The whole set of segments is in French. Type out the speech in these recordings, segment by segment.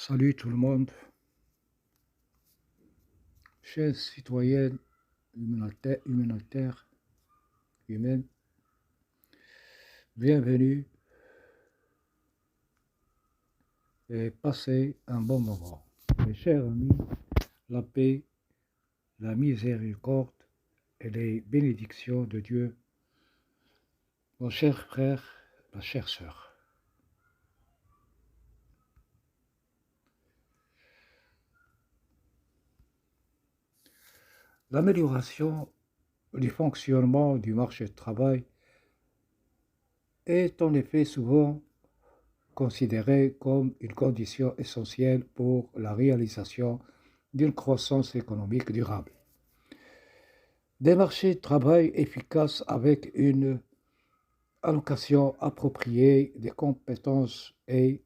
Salut tout le monde, chers citoyennes humanitaires, humaines, bienvenue et passez un bon moment. Mes chers amis, la paix, la miséricorde et les bénédictions de Dieu, mon cher frère, ma chère sœur. L'amélioration du fonctionnement du marché du travail est en effet souvent considérée comme une condition essentielle pour la réalisation d'une croissance économique durable. Des marchés de travail efficaces avec une allocation appropriée des compétences et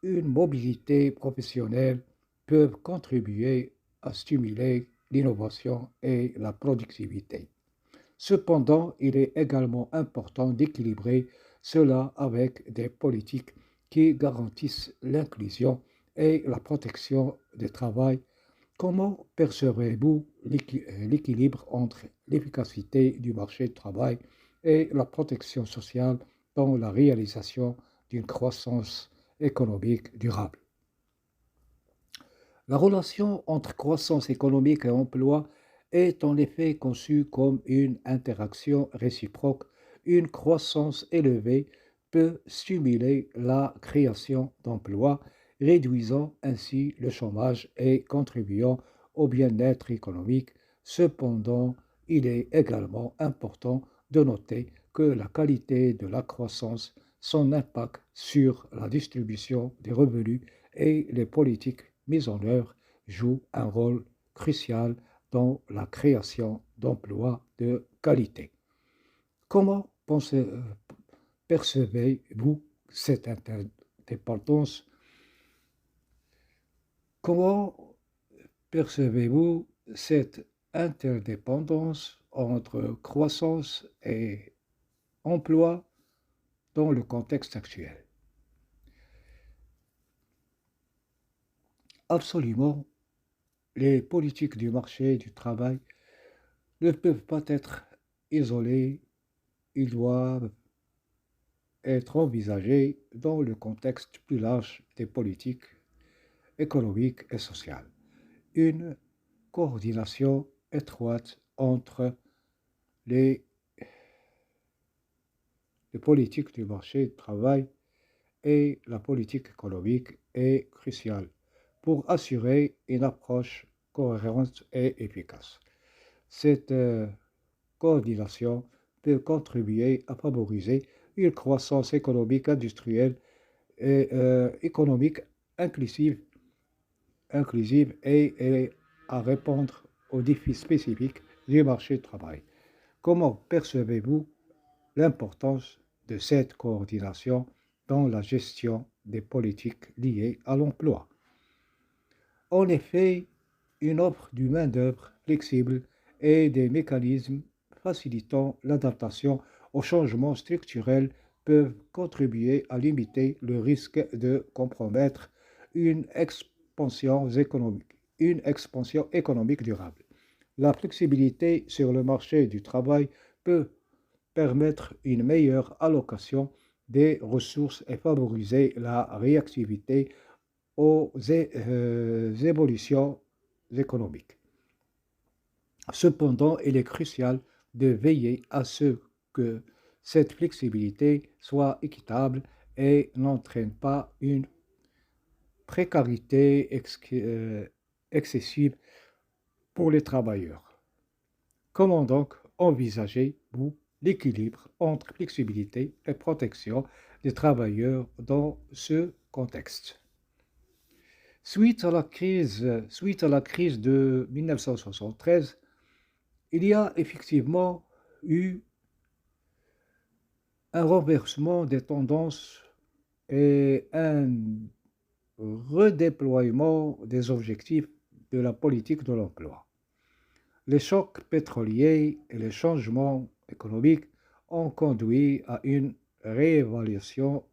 une mobilité professionnelle peuvent contribuer à stimuler l'innovation et la productivité. Cependant, il est également important d'équilibrer cela avec des politiques qui garantissent l'inclusion et la protection du travail. Comment percevez-vous l'équilibre entre l'efficacité du marché du travail et la protection sociale dans la réalisation d'une croissance économique durable? La relation entre croissance économique et emploi est en effet conçue comme une interaction réciproque. Une croissance élevée peut stimuler la création d'emplois, réduisant ainsi le chômage et contribuant au bien-être économique. Cependant, il est également important de noter que la qualité de la croissance, son impact sur la distribution des revenus et les politiques mises en œuvre jouent un rôle crucial dans la création d'emplois de qualité. Comment percevez-vous cette interdépendance? Comment percevez-vous cette interdépendance entre croissance et emploi dans le contexte actuel? Absolument, les politiques du marché du travail ne peuvent pas être isolées, ils doivent être envisagés dans le contexte plus large des politiques économiques et sociales. Une coordination étroite entre les, les politiques du marché du travail et la politique économique est cruciale pour assurer une approche cohérente et efficace. Cette coordination peut contribuer à favoriser une croissance économique, industrielle et économique inclusive, et à répondre aux défis spécifiques du marché du travail. Comment percevez-vous l'importance de cette coordination dans la gestion des politiques liées à l'emploi? En effet, une offre de main-d'œuvre flexible et des mécanismes facilitant l'adaptation aux changements structurels peuvent contribuer à limiter le risque de compromettre une expansion économique durable. La flexibilité sur le marché du travail peut permettre une meilleure allocation des ressources et favoriser la réactivité aux évolutions économiques. Cependant, il est crucial de veiller à ce que cette flexibilité soit équitable et n'entraîne pas une précarité excessive pour les travailleurs. Comment donc envisagez-vous l'équilibre entre flexibilité et protection des travailleurs dans ce contexte? Suite à la crise de 1973, il y a effectivement eu un renversement des tendances et un redéploiement des objectifs de la politique de l'emploi. Les chocs pétroliers et les changements économiques ont conduit à une réévaluation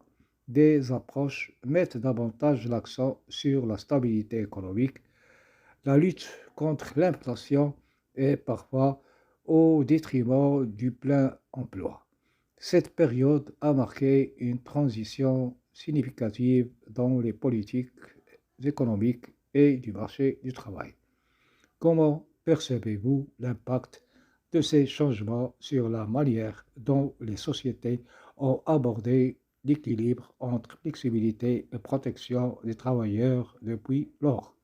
des approches mettent davantage l'accent sur la stabilité économique, la lutte contre l'inflation et parfois au détriment du plein emploi. Cette période a marqué une transition significative dans les politiques économiques et du marché du travail. Comment percevez-vous l'impact de ces changements sur la manière dont les sociétés ont abordé l'équilibre entre flexibilité et protection des travailleurs depuis lors?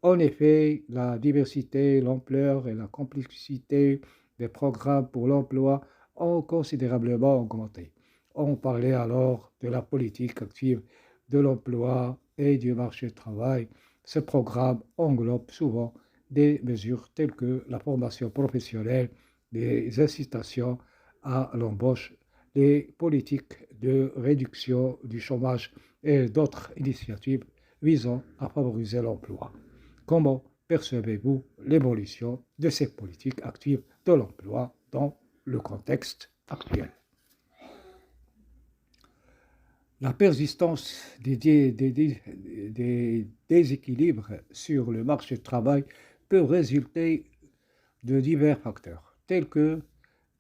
En effet, la diversité, l'ampleur et la complexité des programmes pour l'emploi ont considérablement augmenté. On parlait alors de la politique active de l'emploi et du marché du travail. Ce programme englobe souvent des mesures telles que la formation professionnelle, les incitations à l'embauche, les politiques de réduction du chômage et d'autres initiatives visant à favoriser l'emploi. Comment percevez-vous l'évolution de ces politiques actives de l'emploi dans le contexte actuel? La persistance des déséquilibres sur le marché du travail peut résulter de divers facteurs, tels que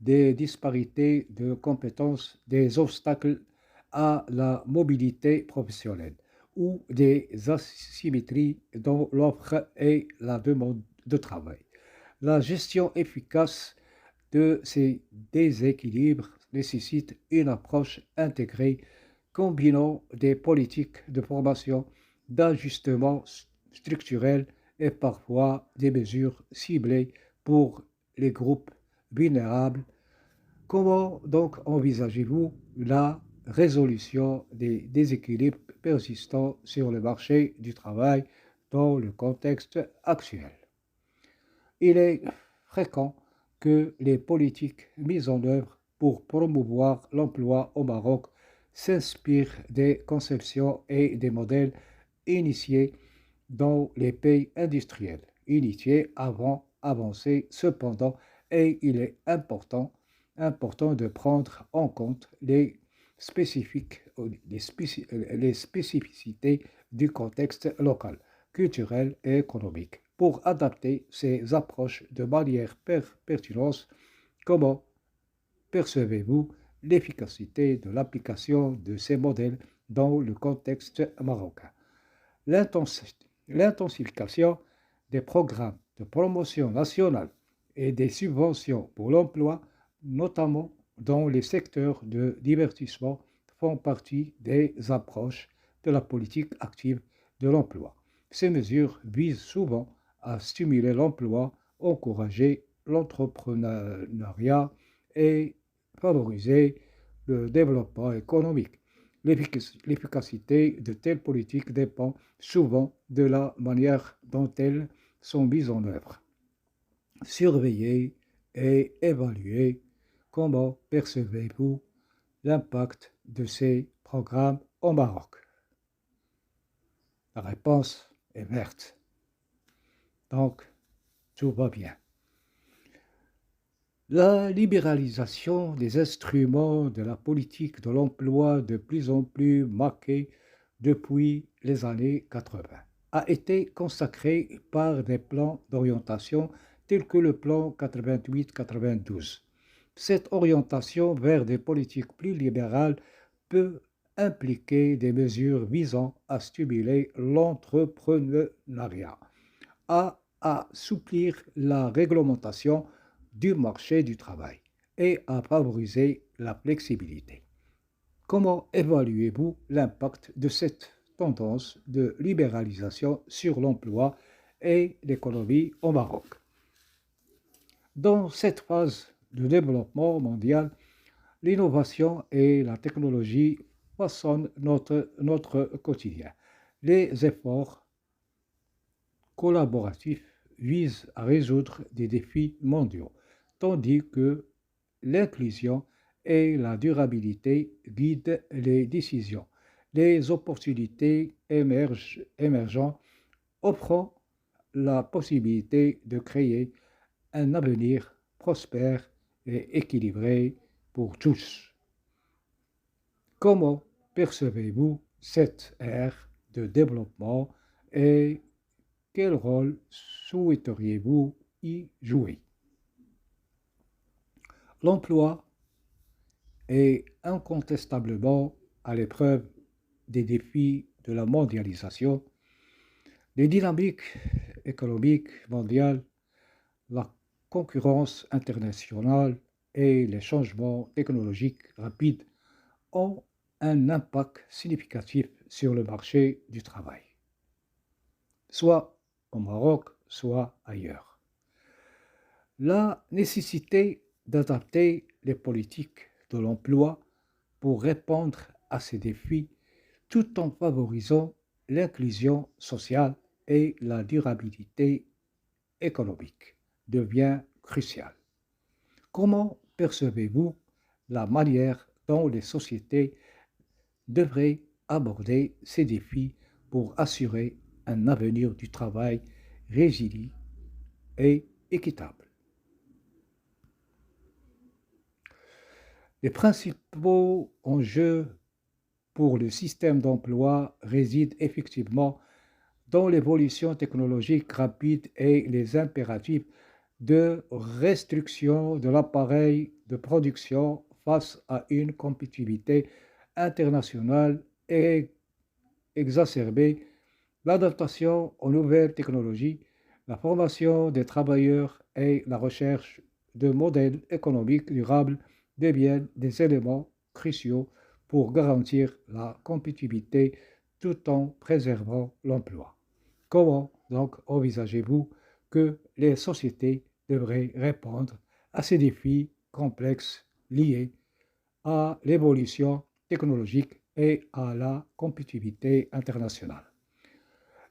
des disparités de compétences, des obstacles à la mobilité professionnelle ou des asymétries dans l'offre et la demande de travail. La gestion efficace de ces déséquilibres nécessite une approche intégrée combinant des politiques de formation, d'ajustement structurel et parfois des mesures ciblées pour les groupes vulnérables. Comment donc envisagez-vous la résolution des déséquilibres persistants sur le marché du travail dans le contexte actuel? Il est fréquent que les politiques mises en œuvre pour promouvoir l'emploi au Maroc s'inspirent des conceptions et des modèles initiés dans les pays industriels, initiés avant avancés cependant, et il est important de prendre en compte les spécificités du contexte local, culturel et économique pour adapter ces approches de manière pertinente. Comment percevez-vous l'efficacité de l'application de ces modèles dans le contexte marocain? L'intensification des programmes de promotion nationale et des subventions pour l'emploi, notamment dans les secteurs de divertissement, font partie des approches de la politique active de l'emploi. Ces mesures visent souvent à stimuler l'emploi, encourager l'entrepreneuriat et favoriser le développement économique. L'efficacité de telles politiques dépend souvent de la manière dont elles sont mises en œuvre. Surveiller et évaluer. Comment percevez-vous l'impact de ces programmes au Maroc? La réponse est verte. Donc, tout va bien. La libéralisation des instruments de la politique de l'emploi de plus en plus marquée depuis les années 80 a été consacrée par des plans d'orientation tels que le plan 88-92. Cette orientation vers des politiques plus libérales peut impliquer des mesures visant à stimuler l'entrepreneuriat, à assouplir la réglementation du marché du travail et à favoriser la flexibilité. Comment évaluez-vous l'impact de cette tendance de libéralisation sur l'emploi et l'économie au Maroc? Dans cette phase de développement mondial, l'innovation et la technologie façonnent notre quotidien. Les efforts collaboratifs visent à résoudre des défis mondiaux, tandis que l'inclusion et la durabilité guident les décisions. Les opportunités émergentes offrant la possibilité de créer un avenir prospère et équilibré pour tous. Comment percevez-vous cette ère de développement et quel rôle souhaiteriez-vous y jouer? L'emploi est incontestablement à l'épreuve des défis de la mondialisation, les dynamiques économiques mondiales, la concurrence internationale et les changements technologiques rapides ont un impact significatif sur le marché du travail, soit au Maroc, soit ailleurs. La nécessité d'adapter les politiques de l'emploi pour répondre à ces défis tout en favorisant l'inclusion sociale et la durabilité économique devient cruciale. Comment percevez-vous la manière dont les sociétés devraient aborder ces défis pour assurer un avenir du travail résilient et équitable? Les principaux enjeux pour le système d'emploi résident effectivement dans l'évolution technologique rapide et les impératifs de restriction de l'appareil de production face à une compétitivité internationale exacerbée, l'adaptation aux nouvelles technologies, la formation des travailleurs et la recherche de modèles économiques durables deviennent des éléments cruciaux pour garantir la compétitivité tout en préservant l'emploi. Comment donc envisagez-vous que les sociétés devraient répondre à ces défis complexes liés à l'évolution technologique et à la compétitivité internationale?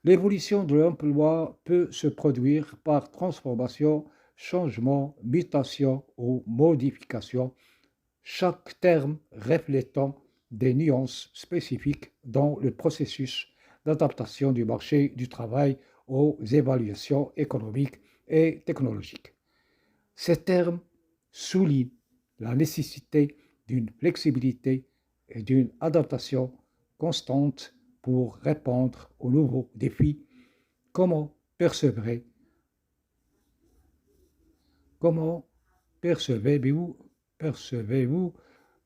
L'évolution de l'emploi peut se produire par transformation, changement, mutation ou modification, chaque terme reflétant des nuances spécifiques dans le processus d'adaptation du marché du travail aux évaluations économiques et technologiques. Ces termes soulignent la nécessité d'une flexibilité et d'une adaptation constante pour répondre aux nouveaux défis. Comment percevez, comment percevez-vous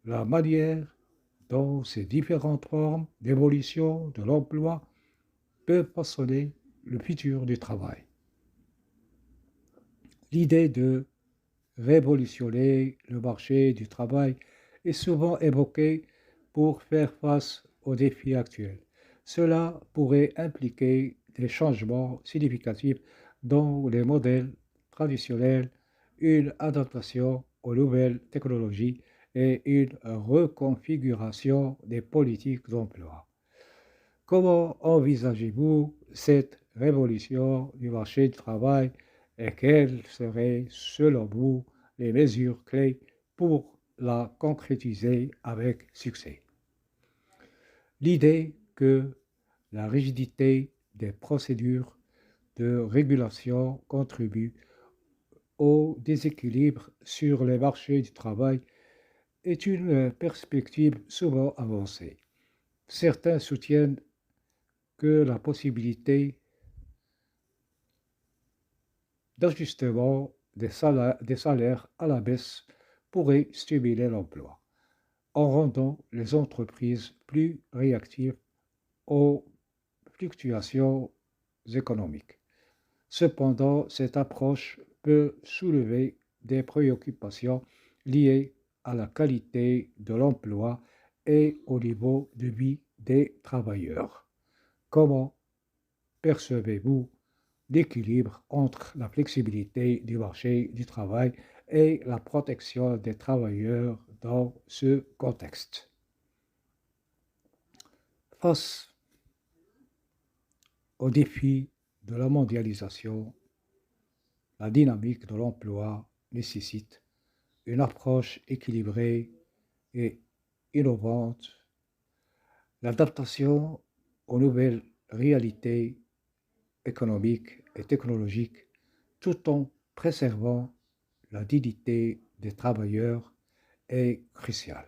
la manière dont ces différentes formes d'évolution de l'emploi peuvent façonner le futur du travail? L'idée de révolutionner le marché du travail est souvent évoquée pour faire face aux défis actuels. Cela pourrait impliquer des changements significatifs dans les modèles traditionnels, une adaptation aux nouvelles technologies et une reconfiguration des politiques d'emploi. Comment envisagez-vous cette révolution du marché du travail et quelles seraient, selon vous, les mesures clés pour la concrétiser avec succès? L'idée que la rigidité des procédures de régulation contribue au déséquilibre sur les marchés du travail est une perspective souvent avancée. Certains soutiennent que la possibilité d'ajustement des salaires à la baisse pourrait stimuler l'emploi, en rendant les entreprises plus réactives aux fluctuations économiques. Cependant, cette approche peut soulever des préoccupations liées à la qualité de l'emploi et au niveau de vie des travailleurs. Comment percevez-vous l'équilibre entre la flexibilité du marché du travail et la protection des travailleurs dans ce contexte? Face aux défis de la mondialisation, la dynamique de l'emploi nécessite une approche équilibrée et innovante, l'adaptation aux nouvelles réalités économiques et technologiques, tout en préservant la dignité des travailleurs est cruciale.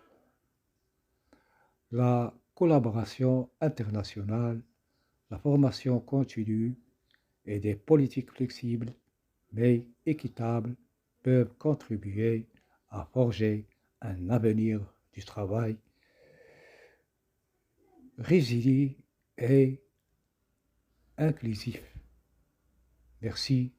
La collaboration internationale, la formation continue et des politiques flexibles mais équitables peuvent contribuer à forger un avenir du travail résilient et inclusif. Merci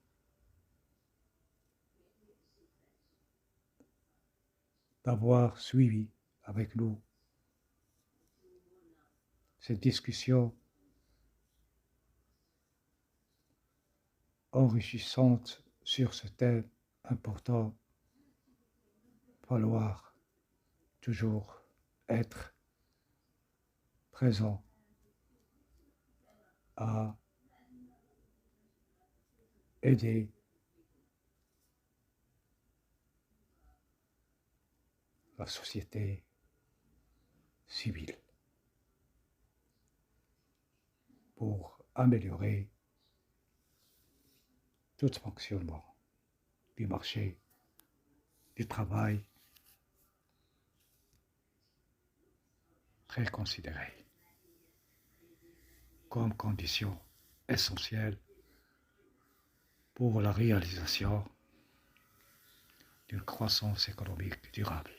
d'avoir suivi avec nous cette discussion enrichissante sur ce thème important. Falloir toujours être présent à aider la société civile pour améliorer tout fonctionnement du marché du travail très considéré comme condition essentielle pour la réalisation d'une croissance économique durable.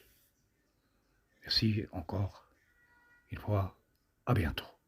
Merci encore une fois, à bientôt.